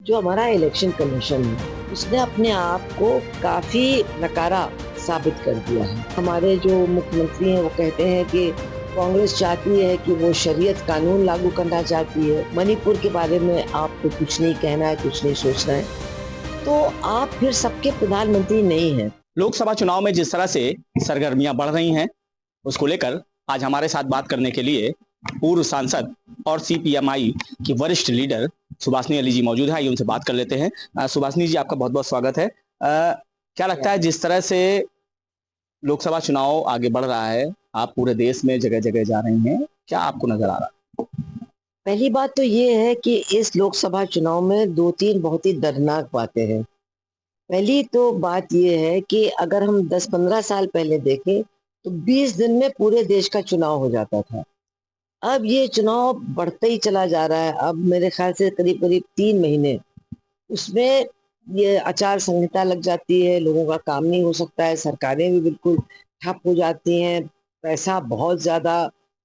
जो हमारा election commission है उसने अपने आप को काफी नकारा साबित कर दिया है। हमारे जो मुख्यमंत्री हैं वो कहते हैं कि कांग्रेस चाहती है कि वो शरीयत कानून लागू करना चाहती है। मणिपुर के बारे में आपको कुछ नहीं कहना है, कुछ नहीं सोचना है, तो आप फिर सबके प्रधानमंत्री नहीं हैं। लोकसभा चुनाव में जिस तरह से सरगर्मियां बढ़ रही हैं उसको लेकर आज हमारे साथ बात करने के लिए पूर्व सांसद और सीपीएमआई की वरिष्ठ लीडर सुभाषनी अली जी मौजूद हैं। आइए उनसे बात कर लेते हैं। सुभाषनी जी, आपका बहुत बहुत स्वागत है। क्या लगता है जिस तरह से लोकसभा चुनाव आगे बढ़ रहा है, आप पूरे देश में जगह जगह जा रही हैं, क्या आपको नजर आ रहा है? पहली बात तो ये है कि इस लोकसभा चुनाव में दो तीन बहुत ही दर्दनाक बातें हैं। पहली तो बात ये है कि अगर हम 10-15 साल पहले देखें तो 20 दिन में पूरे देश का चुनाव हो जाता था। अब ये चुनाव बढ़ते ही चला जा रहा है। अब मेरे ख्याल से करीब करीब 3 महीने उसमें ये आचार संहिता लग जाती है, लोगों का काम नहीं हो सकता है, सरकारें भी बिल्कुल ठप हो जाती हैं, पैसा बहुत ज्यादा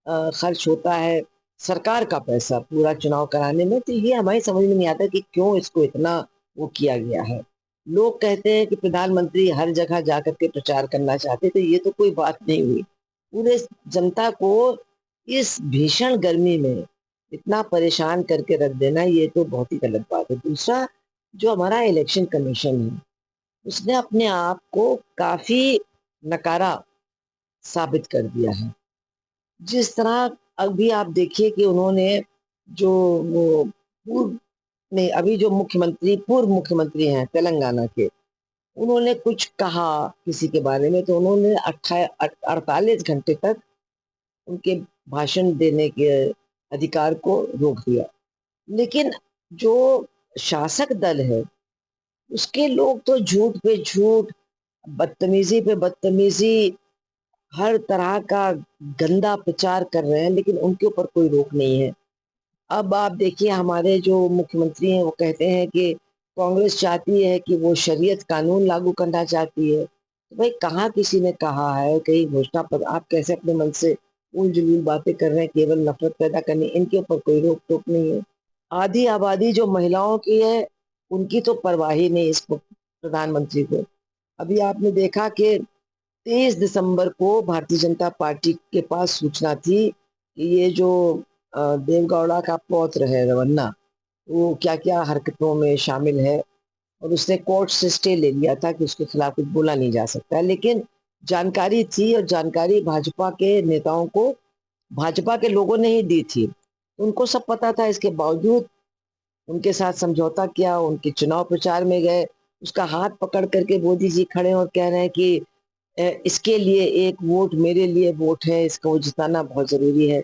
खर्च होता है, सरकार का पैसा पूरा चुनाव कराने में। तो ये हमारी समझ में नहीं आता कि क्यों इसको इतना वो किया गया है। लोग कहते हैं कि प्रधानमंत्री हर जगह जाकर के प्रचार करना चाहते, तो ये तो कोई बात नहीं हुई। पूरे जनता को इस भीषण गर्मी में इतना परेशान करके रख देना, ये तो बहुत ही गलत बात है। दूसरा, जो हमारा इलेक्शन कमीशन है उसने अपने आप को काफी नकारा साबित कर दिया है। जिस तरह अभी आप देखिए कि उन्होंने जो वो पूर्व नहीं, अभी जो पूर्व मुख्यमंत्री हैं तेलंगाना के, उन्होंने कुछ कहा किसी के बारे में तो उन्होंने 48 घंटे तक उनके भाषण देने के अधिकार को रोक दिया। लेकिन जो शासक दल है उसके लोग तो झूठ पे झूठ, बदतमीजी पे बदतमीजी, हर तरह का गंदा प्रचार कर रहे हैं, लेकिन उनके ऊपर कोई रोक नहीं है। अब आप देखिए हमारे जो मुख्यमंत्री हैं वो कहते हैं कि कांग्रेस चाहती है कि वो शरीयत कानून लागू करना चाहती है। तो भाई कहाँ किसी ने कहा है, कहीं घोषणा पर आप कैसे अपने मन से उल जुलूल बातें कर रहे हैं, केवल नफरत पैदा करनी, इनके ऊपर कोई रोक टोक नहीं है। आधी आबादी जो महिलाओं की है उनकी तो परवाह ही नहीं इस प्रधानमंत्री को। अभी आपने देखा कि 23 दिसंबर को भारतीय जनता पार्टी के पास सूचना थी कि ये जो देवगौड़ा का पौत्र है रवन्ना, वो क्या क्या हरकतों में शामिल है, और उसने कोर्ट से स्टे ले लिया था कि उसके खिलाफ कुछ बोला नहीं जा सकता है। लेकिन जानकारी थी, और जानकारी भाजपा के नेताओं को भाजपा के लोगों ने ही दी थी, उनको सब पता था। इसके बावजूद उनके साथ समझौता किया, उनके चुनाव प्रचार में गए, उसका हाथ पकड़ करके मोदी जी खड़े और कह रहे हैं कि इसके लिए एक वोट, मेरे लिए वोट है, इसको जिताना बहुत जरूरी है।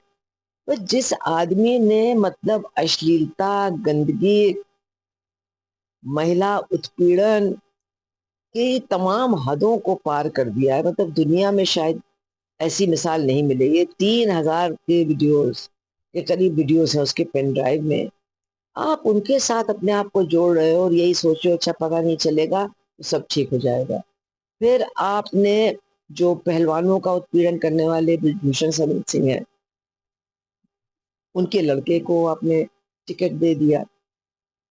तो जिस आदमी ने मतलब अश्लीलता, गंदगी, महिला उत्पीड़न की तमाम हदों को पार कर दिया है, मतलब दुनिया में शायद ऐसी मिसाल नहीं मिलेगी। ये 3,000 के वीडियोस के करीब वीडियोस हैं उसके पेन ड्राइव में। आप उनके साथ अपने आप को जोड़ रहे हो और यही सोचो अच्छा पता नहीं चलेगा तो सब ठीक हो जाएगा। फिर आपने जो पहलवानों का उत्पीड़न करने वाले ब्रिजभूषण शरण सिंह हैं, उनके लड़के को आपने टिकट दे दिया।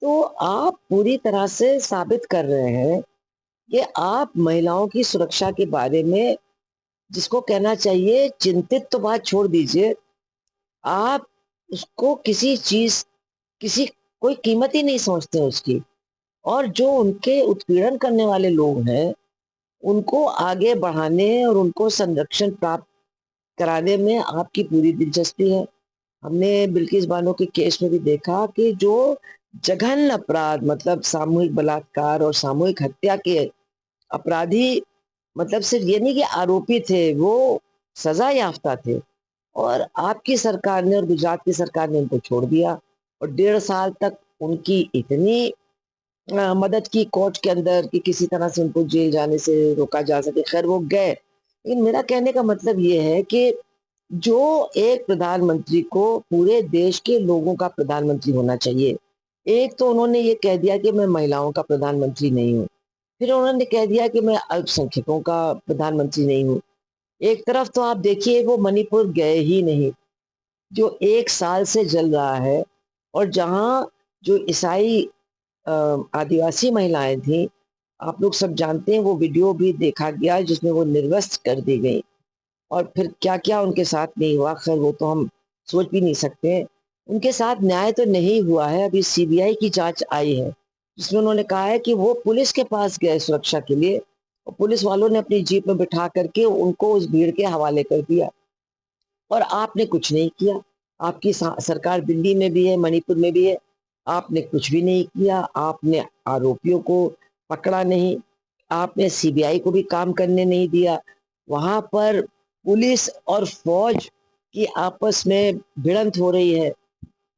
तो आप पूरी तरह से साबित कर रहे हैं कि आप महिलाओं की सुरक्षा के बारे में, जिसको कहना चाहिए चिंतित तो बात छोड़ दीजिए, आप उसको किसी चीज, किसी कोई कीमत ही नहीं समझते उसकी। और जो उनके उत्पीड़न करने वाले लोग हैं उनको आगे बढ़ाने और उनको संरक्षण प्राप्त कराने में आपकी पूरी दिलचस्पी है। हमने बिल्किस बानो के केस में भी देखा कि जो जघन्य अपराध, मतलब सामूहिक बलात्कार और सामूहिक हत्या के अपराधी, मतलब सिर्फ ये नहीं कि आरोपी थे, वो सजा याफ्ता थे, और आपकी सरकार ने और गुजरात की सरकार ने उनको छोड़ दिया। और 1.5 साल तक उनकी इतनी मदद की कोर्ट के अंदर कि किसी तरह से उनको जेल जाने से रोका जा सके। खैर वो गए। लेकिन मेरा कहने का मतलब ये है कि जो एक प्रधानमंत्री को पूरे देश के लोगों का प्रधानमंत्री होना चाहिए, एक तो उन्होंने ये कह दिया कि मैं महिलाओं का प्रधानमंत्री नहीं हूँ, फिर उन्होंने कह दिया कि मैं अल्पसंख्यकों का प्रधानमंत्री नहीं हूँ। एक तरफ तो आप देखिए वो मणिपुर गए ही नहीं, जो 1 साल से जल रहा है, और जहाँ जो ईसाई आदिवासी महिलाएं थी, आप लोग सब जानते हैं, वो वीडियो भी देखा गया जिसमें वो निर्वस्त्र कर दी गई और फिर क्या क्या उनके साथ नहीं हुआ, खैर वो तो हम सोच भी नहीं सकते। उनके साथ न्याय तो नहीं हुआ है। अभी सीबीआई की जांच आई है जिसमें उन्होंने कहा है कि वो पुलिस के पास गए सुरक्षा के लिए और पुलिस वालों ने अपनी जीप में बिठा करके उनको उस भीड़ के हवाले कर दिया और आपने कुछ नहीं किया। आपकी सरकार दिल्ली में भी है, मणिपुर में भी है, आपने कुछ भी नहीं किया। आपने आरोपियों को पकड़ा नहीं, आपने सीबीआई को भी काम करने नहीं दिया। वहां पर पुलिस और फौज की आपस में भिड़ंत हो रही है,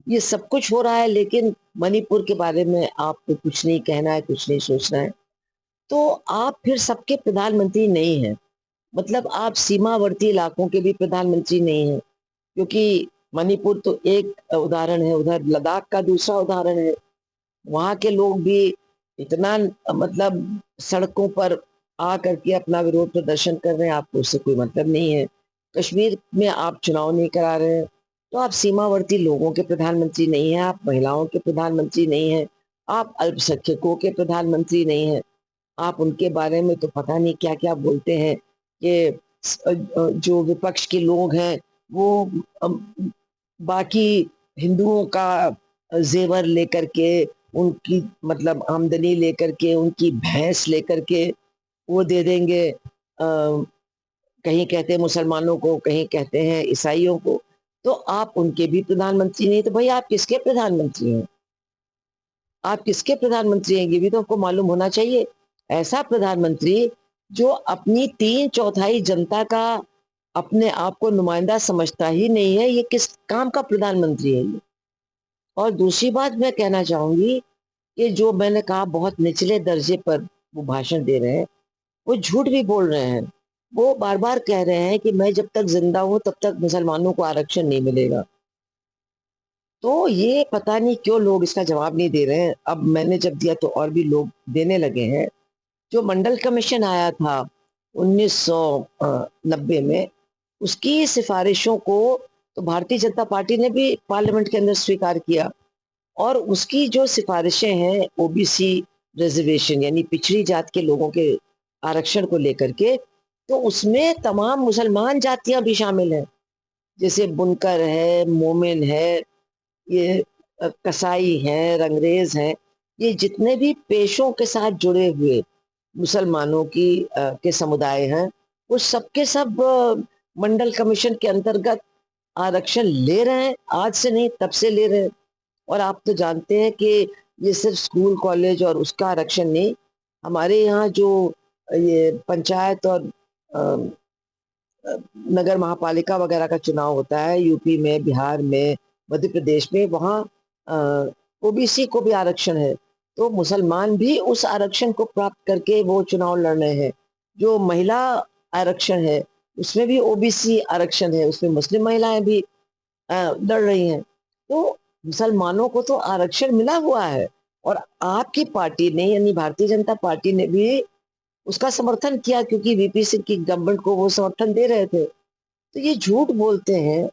ये सब कुछ हो रहा है, लेकिन मणिपुर के बारे में आपको कुछ नहीं कहना है, कुछ नहीं सोचना है। तो आप फिर सबके प्रधानमंत्री नहीं हैं, मतलब आप सीमावर्ती इलाकों के भी प्रधानमंत्री नहीं हैं, क्योंकि मणिपुर तो एक उदाहरण है, उधर लद्दाख का दूसरा उदाहरण है। वहां के लोग भी इतना मतलब सड़कों पर आ करके अपना विरोध प्रदर्शन कर रहे हैं, आपको उससे कोई मतलब नहीं है। कश्मीर में आप चुनाव नहीं करा रहे हैं, तो आप सीमावर्ती लोगों के प्रधानमंत्री नहीं हैं, आप महिलाओं के प्रधानमंत्री नहीं हैं, आप अल्पसंख्यकों के प्रधानमंत्री नहीं हैं। आप उनके बारे में तो पता नहीं क्या क्या बोलते हैं कि जो विपक्ष के लोग हैं वो बाकी हिंदुओं का जेवर लेकर के, उनकी मतलब आमदनी लेकर के, उनकी भैंस लेकर के वो दे देंगे, कहीं कहते हैं मुसलमानों को, कहीं कहते हैं ईसाइयों को। तो आप उनके भी प्रधानमंत्री नहीं, तो भाई आप किसके प्रधानमंत्री हैं? आप किसके प्रधानमंत्री हैं ये भी तो आपको मालूम होना चाहिए। ऐसा प्रधानमंत्री जो अपनी 3/4 जनता का अपने आप को नुमाइंदा समझता ही नहीं है, ये किस काम का प्रधानमंत्री है ये? और दूसरी बात मैं कहना चाहूंगी कि जो मैंने कहा बहुत निचले दर्जे पर वो भाषण दे रहे हैं, वो झूठ भी बोल रहे हैं। वो बार बार कह रहे हैं कि मैं जब तक जिंदा हूं तब तक मुसलमानों को आरक्षण नहीं मिलेगा। तो ये पता नहीं क्यों लोग इसका जवाब नहीं दे रहे हैं। अब मैंने जब दिया तो और भी लोग देने लगे हैं। जो मंडल कमीशन आया था 1990 में, उसकी सिफारिशों को तो भारतीय जनता पार्टी ने भी पार्लियामेंट के अंदर स्वीकार किया और उसकी जो सिफारिशें हैं ओबीसी रिजर्वेशन यानी पिछड़ी जात के लोगों के आरक्षण को लेकर के, तो उसमें तमाम मुसलमान जातियां भी शामिल हैं, जैसे बुनकर है, मोमिन है, ये कसाई हैं, रंगरेज हैं, ये जितने भी पेशों के साथ जुड़े हुए मुसलमानों की के समुदाय हैं, वो सबके सब मंडल कमीशन के अंतर्गत आरक्षण ले रहे हैं। आज से नहीं, तब से ले रहे हैं। और आप तो जानते हैं कि ये सिर्फ स्कूल कॉलेज और उसका आरक्षण नहीं, हमारे यहाँ जो ये पंचायत और नगर महापालिका वगैरह का चुनाव होता है यूपी में, बिहार में, मध्य प्रदेश में, वहाँ ओबीसी को भी आरक्षण है। तो मुसलमान भी उस आरक्षण को प्राप्त करके वो चुनाव लड़ रहे हैं। जो महिला आरक्षण है उसमें भी ओबीसी आरक्षण है, उसमें मुस्लिम महिलाएं भी लड़ रही हैं। तो मुसलमानों को तो आरक्षण मिला हुआ है और आपकी पार्टी ने यानी भारतीय जनता पार्टी ने भी उसका समर्थन किया, क्योंकि वीपी सिंह की गवर्नमेंट को वो समर्थन दे रहे थे। तो ये झूठ बोलते हैं,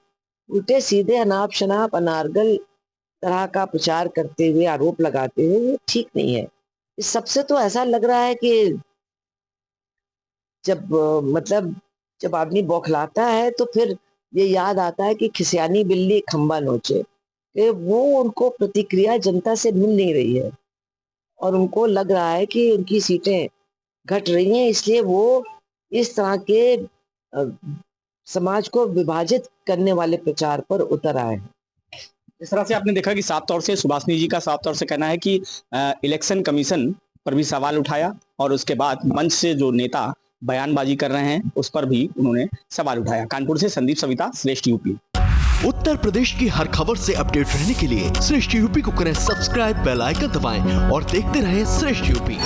उल्टे सीधे अनाप शनाप अनारगल तरह का प्रचार करते हुए, आरोप लगाते हुए, ये ठीक नहीं है। इस सबसे तो ऐसा लग रहा है कि जब मतलब जब आदमी बौखलाता है तो फिर ये याद आता है कि खिसियानी बिल्ली खंबा नोचे, कि वो उनको प्रतिक्रिया जनता से मिल नहीं रही है और उनको लग रहा है कि उनकी सीटें घट रही हैं, इसलिए वो इस तरह के समाज को विभाजित करने वाले प्रचार पर उतर आए हैं। इस तरह से आपने देखा कि साफ तौर से सुभाषनी जी का साफ तौर से कहना है कि इलेक्शन कमीशन पर भी सवाल उठाया और उसके बाद मंच से जो नेता बयानबाजी कर रहे हैं उस पर भी उन्होंने सवाल उठाया। कानपुर से संदीप सविता, श्रेष्ठ यूपी। उत्तर प्रदेश की हर खबर से अपडेट रहने के लिए श्रेष्ठ यूपी को करें सब्सक्राइब, बेल आइकन दबाएं और देखते रहें श्रेष्ठ यूपी।